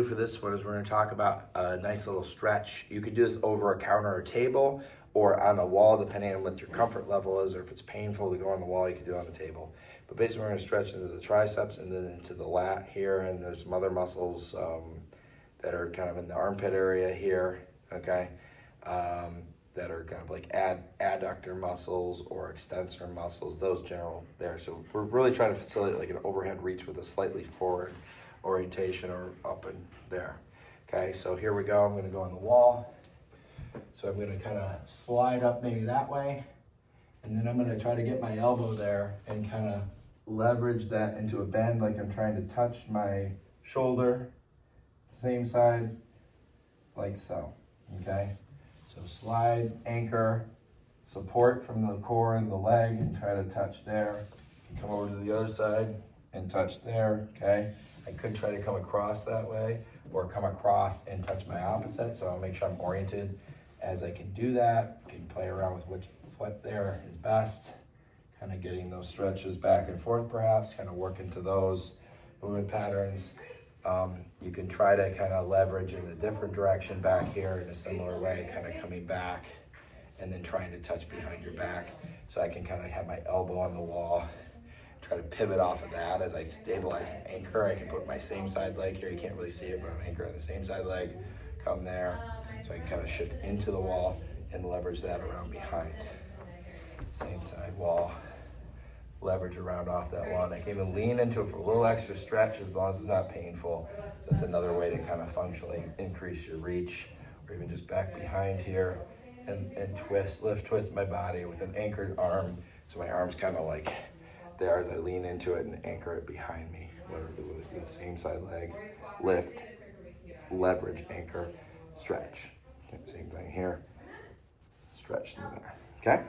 For this one is we're going to talk about a nice little stretch. You could do this over a counter or table or on a wall, depending on what your comfort level is, or if it's painful to go on the wall, you could do it on the table. But basically we're going to stretch into the triceps and then into the lat here, and there's some other muscles that are kind of in the armpit area here, okay, that are kind of like adductor muscles or extensor muscles, those general there. So we're really trying to facilitate like an overhead reach with a slightly forward orientation or up and there. Okay, so here we go. I'm going to go on the wall. So I'm going to kind of slide up maybe that way, and then I'm going to try to get my elbow there and kind of leverage that into a bend like I'm trying to touch my shoulder, same side, like so. Okay, so slide, anchor, support from the core and the leg and try to touch there. You can come over to the other side and touch there. Okay, I could try to come across that way or come across and touch my opposite, so I'll make sure I'm oriented as I can do that. You can play around with which foot there is best, kind of getting those stretches back and forth perhaps, kind of work into those movement patterns. You can try to kind of leverage in a different direction back here in a similar way, kind of coming back and then trying to touch behind your back. So I can kind of have my elbow on the wall, try to pivot off of that as I stabilize and anchor. I can put my same side leg here. You can't really see it, but I'm anchoring the same side leg. Come there. So I can kind of shift into the wall and leverage that around behind. Same side wall. Leverage around off that wall. And I can even lean into it for a little extra stretch as long as it's not painful. So that's another way to kind of functionally increase your reach, or even just back behind here and twist, twist my body with an anchored arm. So my arm's kind of like there as I lean into it and anchor it behind me. With the same side leg, lift, leverage, anchor, stretch. Same thing here, stretch through there, okay?